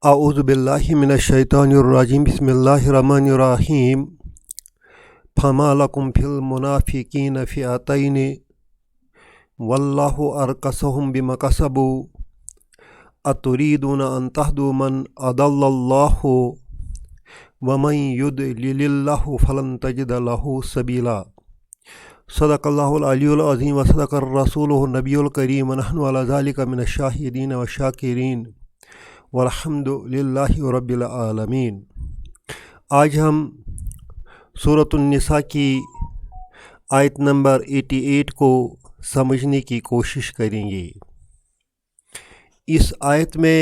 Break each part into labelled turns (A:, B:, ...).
A: اعوذ باللہ من الشیطان الرجیم بسم اللہ الرحمن الرحیم فما لکم فی المنافقین فئتین واللہ ارکسہم بما کسبوا اتریدون ان تہدوا من اضل اللہ ومن یضلل اللہ فلن تجد لہ سبیلا صدق اللہ العلی العظیم وصدق الرسول النبی الکریم ونحن علی ذلک من الشاہدین والشاکرین والحمد للہ رب العالمین۔ آج ہم سورۃ النساء کی آیت نمبر 88 کو سمجھنے کی کوشش کریں گے۔ اس آیت میں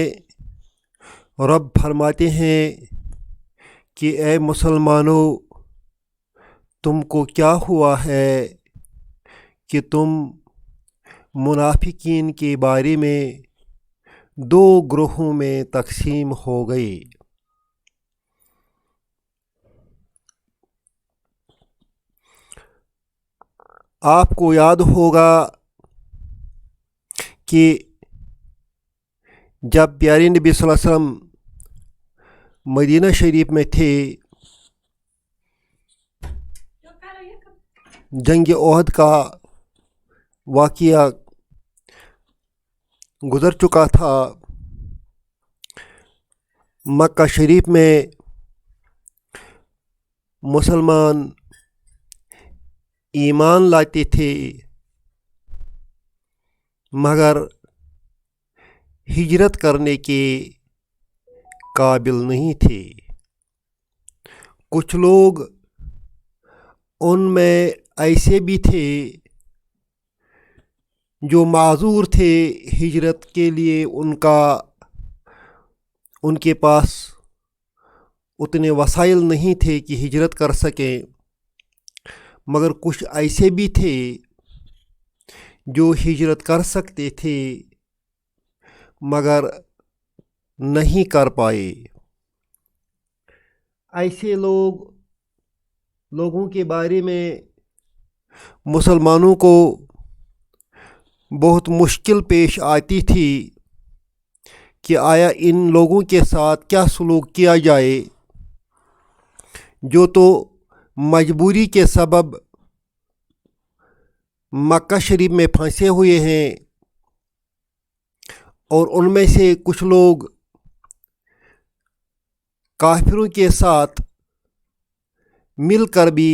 A: رب فرماتے ہیں کہ اے مسلمانوں، تم کو کیا ہوا ہے کہ تم منافقین کے بارے میں دو گروہوں میں تقسیم ہو گئے۔ آپ کو یاد ہوگا کہ جب پیارے نبی صلی اللہ علیہ وسلم مدینہ شریف میں تھے، جنگ احد کا واقعہ گزر چکا تھا۔ مکہ شریف میں مسلمان ایمان لاتے تھے مگر ہجرت کرنے کے قابل نہیں تھے۔ کچھ لوگ ان میں ایسے بھی تھے جو معذور تھے ہجرت کے لیے، ان کے پاس اتنے وسائل نہیں تھے کہ ہجرت کر سکیں، مگر کچھ ایسے بھی تھے جو ہجرت کر سکتے تھے مگر نہیں کر پائے۔ ایسے لوگوں کے بارے میں مسلمانوں کو بہت مشکل پیش آتی تھی کہ آیا ان لوگوں کے ساتھ کیا سلوک کیا جائے جو تو مجبوری کے سبب مکہ شریف میں پھنسے ہوئے ہیں، اور ان میں سے کچھ لوگ کافروں کے ساتھ مل کر بھی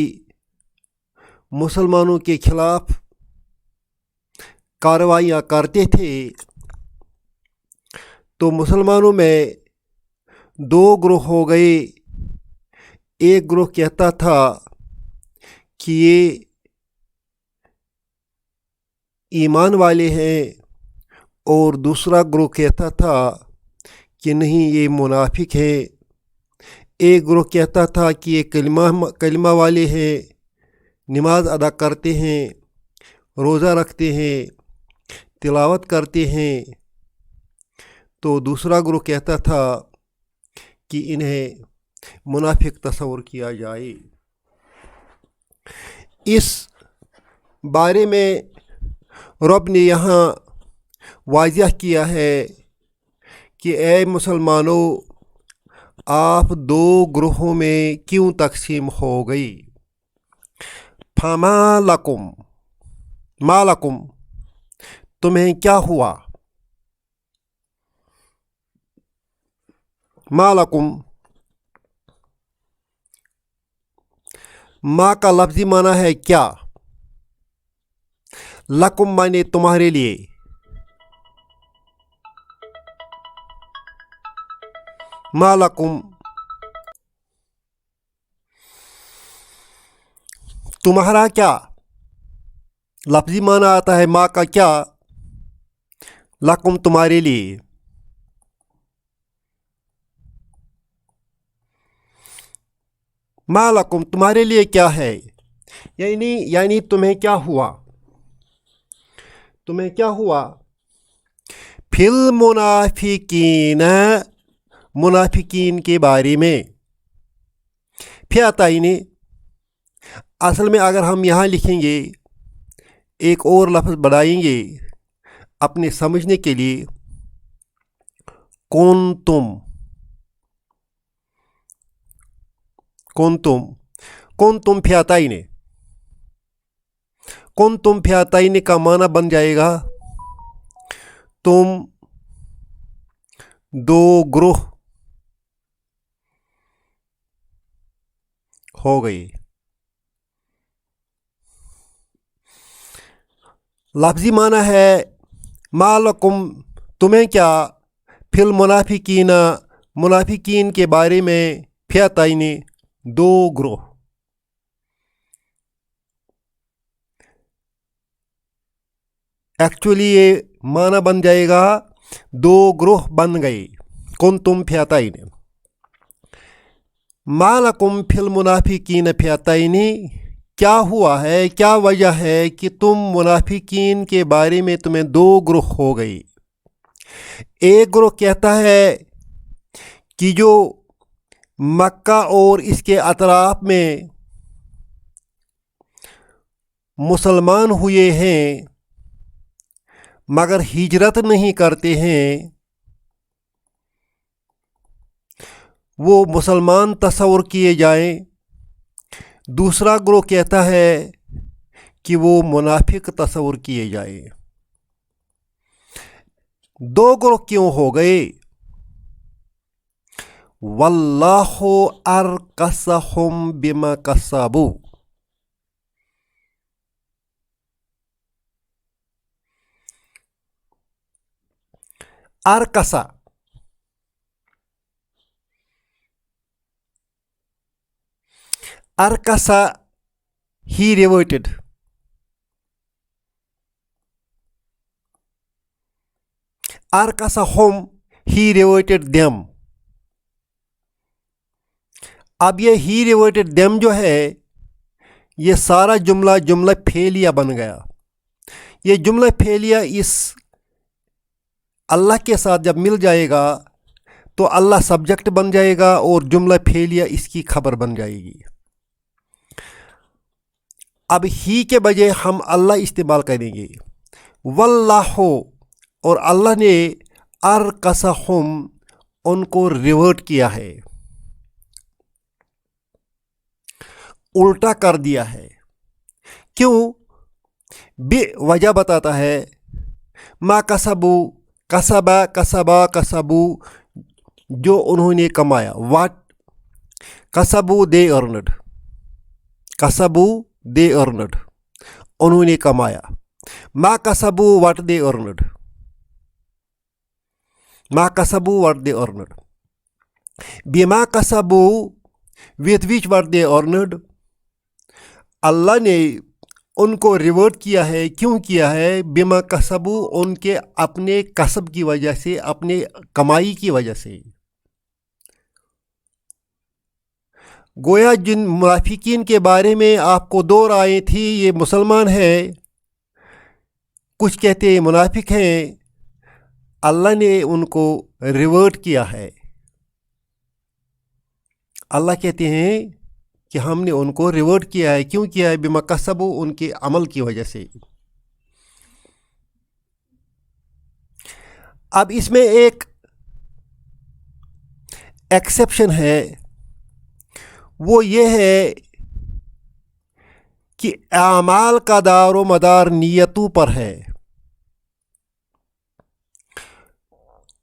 A: مسلمانوں کے خلاف کارروائیاں کرتے تھے۔ تو مسلمانوں میں دو گروہ ہو گئے۔ ایک گروہ کہتا تھا کہ یہ ایمان والے ہیں، اور دوسرا گروہ کہتا تھا کہ نہیں، یہ منافق ہیں۔ ایک گروہ کہتا تھا کہ یہ کلمہ والے ہیں، نماز ادا کرتے ہیں، روزہ رکھتے ہیں، تلاوت کرتے ہیں۔ تو دوسرا گروہ کہتا تھا کہ انہیں منافق تصور کیا جائے۔ اس بارے میں رب نے یہاں واضح کیا ہے کہ اے مسلمانوں، آپ دو گروہوں میں کیوں تقسیم ہو گئی؟ فما لکم، ما لکم، تمہیں کیا ہوا؟ ما لکم، ما کا لفظی معنی ہے کیا، لکم معنی تمہارے لیے۔ ما لکم تمہارا کیا، لفظی معنی آتا ہے ما کا کیا، لکم تمہارے لیے۔ ما لکم تمہارے لیے کیا ہے، یعنی تمہیں کیا ہوا، تمہیں کیا ہوا؟ فی المنافقین، منافقین کے بارے میں۔ فئتین، اصل میں اگر ہم یہاں لکھیں گے، ایک اور لفظ بڑھائیں گے اپنے سمجھنے کے لیے، کنتم، कुंतुम फियाताइन, कुंतुम फियाताइन का माना बन जाएगा तुम दो ग्रोह हो गए। लफ्ज़ी माना है मालकुम, तुम्हें क्या, फिल मुनाफिकीना, मुनाफिकीन के बारे में, फियाताइन, दो ग्रोह। एक्चुअली ये माना बन जाएगा दो ग्रोह बन गए, कुंतुम फियाताइन। मालकुम फिल मुनाफिकीन फियाताइन, क्या हुआ है, क्या वजह है कि तुम मुनाफिकीन के बारे में तुम्हें दो ग्रोह हो गई। एक ग्रोह कहता है कि जो मक्का और इसके अतराफ में मुसलमान हुए हैं मगर हिजरत नहीं करते हैं, वो मुसलमान तस्वर किए जाएं। दूसरा ग्रोह कहता है कि वो मुनाफिक तस्वर किए जाएं। दो ग्रोह क्यों हो गए? वल्लाहु अरकसहुम बिमा कस्सबू, अरकसा Arkasa, he reverted. Arkasahum, he reverted them. अब ये he reverted them जो है, ये सारा जुमला फेलिया बन गया। ये जुमला फेलिया इस अल्लाह के साथ जब मिल जाएगा तो अल्लाह सब्जेक्ट बन जाएगा और जुमला फेलिया इसकी खबर बन जाएगी। अब ही के बजाय हम अल्लाह इस्तेमाल करेंगे। वल्लाहु, और अल्लाह ने अरकसहुम, उनको रिवर्ट किया है, उल्टा कर दिया है। क्यों? बे वजह बताता है। मा कसबू, कसबू, जो उन्होंने कमाया। वाट कसबू, दे अर्नड, कसबू दे अर्नड, उन्होंने कमाया। मा कसबू, वाट दे अर्नड, मा कसबू, वाट दे अर्नड। बिमा कसबू, with which watt they earned, अल्लाह ने उनको रिवर्ट किया है। क्यों किया है? बिमा कसबू, उनके अपने कसब की वजह से, अपने कमाई की वजह से। गोया जिन मुनाफिकीन के बारे में आपको दो रायें थी, ये मुसलमान है, कुछ कहते हैं मुनाफिक हैं, अल्लाह ने उनको रिवर्ट किया है। अल्लाह कहते हैं कि हमने उनको रिवर्ट किया है। क्यों किया है? बिमा कसबू, उनके अमल की वजह से। अब इसमें एक एक्सेप्शन है, वो ये है कि आमाल का दारो मदार नियतों पर है।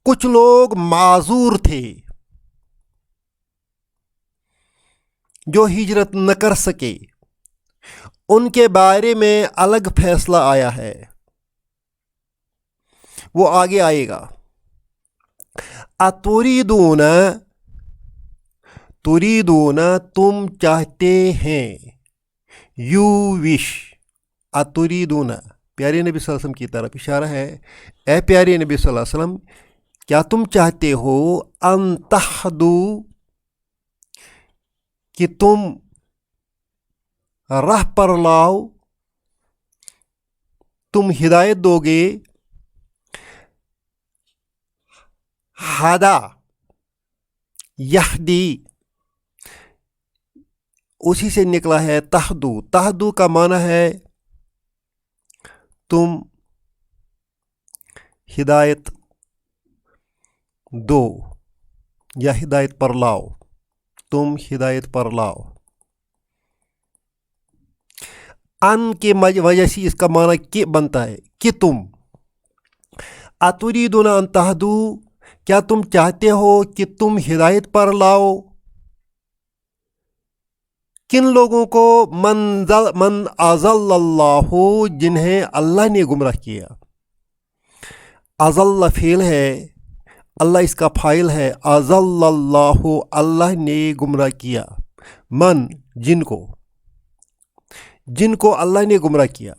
A: कुछ लोग माजूर थे जो हिजरत न कर सके, उनके बारे में अलग फैसला आया है, वो आगे आएगा। अतुरीदूना, तुरीदूना, तुम चाहते हैं, यू विश। अतुरीदूना, प्यारे नबी सल्लल्लाहु अलैहि वसल्लम की तरफ इशारा है। ए प्यारे नबी सल्लल्लाहु अलैहि वसल्लम, क्या तुम चाहते हो अन तहदू, कि तुम राह पर लाओ, तुम हिदायत दोगे। हादा, यहदी, उसी से निकला है तहदू। तहदू का माना है तुम हिदायत दो या हिदायत पर लाओ। तुम हिदायत पर लाओ। अन के वजह से इसका माना कि बनता है कि तुम। अतुरीदुना अन तहदू, क्या तुम चाहते हो कि तुम हिदायत पर लाओ। किन लोगों को? मन अज़ल्लल्लाहु, जिन्हें अल्लाह ने गुमराह किया। अज़ल्ल फ़ेल है, अल्लाह इसका फ़ाइल है। अज़ल्लल्लाहु, अल्लाह ने गुमराह किया। मन, जिनको अल्लाह ने गुमराह किया।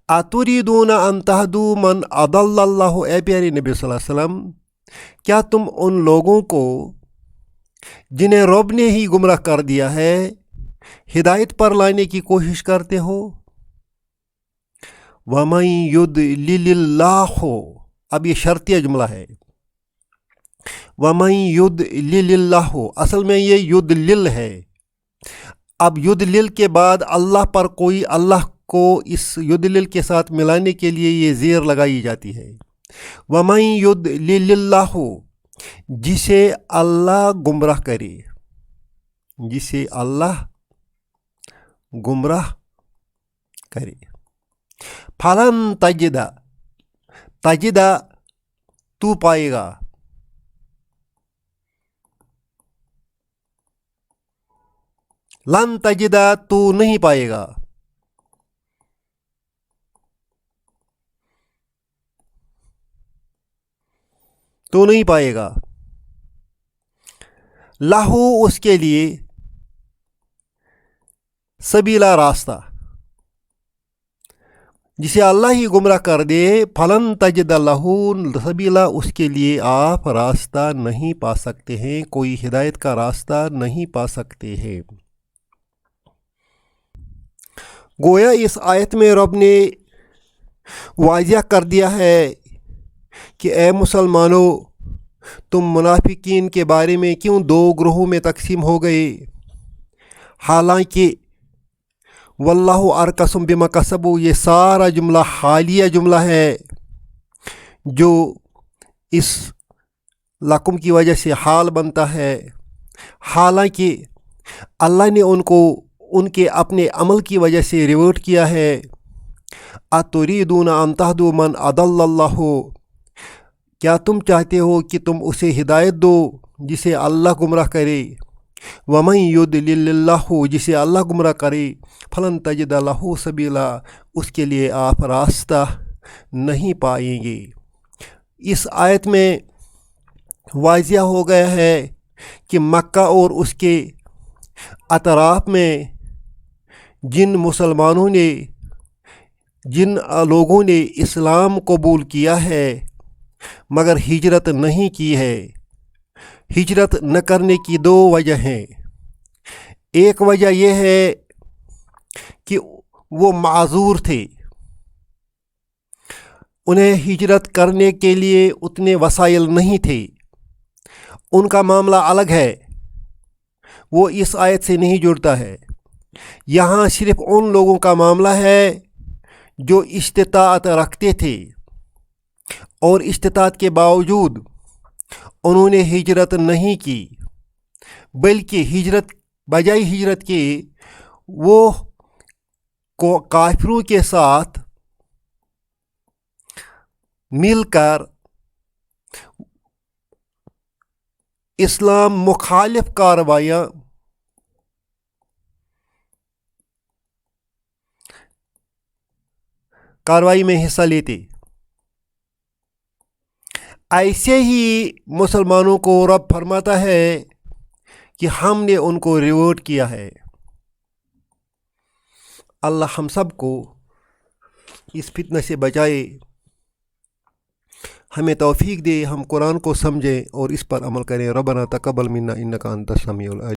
A: अतुरीदूना अन तहदू मन अदल्लल्लाहु, ए प्यारे नबी सल्लल्लाहु अलैहि वसल्लम, क्या तुम उन लोगों को जिन्हें रब ने ही गुमराह कर दिया है हिदायत पर लाने की कोशिश करते हो? वमन युद्लिल्लाहु, अब ये शर्तिया जुमला है। वमन युद्लिल्लाहु, असल में ये युद्लिल है। अब युद्लिल के बाद अल्लाह पर कोई, अल्लाह को इस युद्लिल के साथ मिलाने के लिए ये ज़ेर लगाई जाती है। वमन युद्लिल्लाहु, जिसे अल्लाह गुमराह करे, जिसे अल्लाह गुमराह करे। फलन तजिदा, तजिदा तू पाएगा। लन तजिदा, तू नहीं पाएगा। तो नहीं पाएगा। लाहू, उसके लिए, सबीला, रास्ता, जिसे अल्लाह ही गुमराह कर दे। फलन तजिद लहू सबीला, उसके लिए आप रास्ता नहीं पा सकते हैं, कोई हिदायत का रास्ता नहीं पा सकते हैं। गोया इस आयत में रब ने वाज़िया कर दिया है कि ए मुसलमानों, तुम मुनाफिकीन के बारे में क्यों दो ग्रोहों में तकसीम हो गए। हालांकि वल्लाहु अरकसुम बिमा कसबू, ये सारा जुमला हालिया जुमला है जो इस लकुम की वजह से हाल बनता है। हालांकि अल्लाह ने उनको उनके अपने अमल की वजह से रिवर्ट किया है। अतुरीदूना अन तहदू मन अदल्लल्लाहु, क्या तुम चाहते हो कि तुम उसे हिदायत दो जिसे अल्लाह गुमराह करे। वमन युद्लिल्लाहु, जिसे अल्लाह गुमराह करे। फलन तजिद लहू सबीला, उसके लिए आप रास्ता नहीं पाएंगे। इस आयत में वाज़िया हो गया है कि मक्का और उसके अतराफ में जिन मुसलमानों ने, जिन लोगों ने इस्लाम कबूल किया है मगर हिजरत नहीं की है, हिजरत न करने की दो वजह हैं। एक वजह यह है कि वो माजूर थे, उन्हें हिजरत करने के लिए उतने वसाइल नहीं थे, उनका मामला अलग है, वो इस आयत से नहीं जुड़ता है। यहाँ सिर्फ उन लोगों का मामला है जो इस्तिताअत रखते थे और इस्तिताअत के बावजूद उन्होंने हिजरत नहीं की, बल्कि हिजरत बजाय हिजरत के वो काफिरों के साथ मिलकर इस्लाम मुखालिफ कार्रवाई में हिस्सा लेते। ऐसे ही मुसलमानों को रब फरमाता है कि हमने उनको रिवॉर्ड किया है। अल्लाह हम सब को इस फितने से बचाए, हमें तौफीक दे, हम कुरान को समझें और इस पर अमल करें। रब्बना तक़ब्बल मिन्ना इन्नका अंतस समीउल अलीम।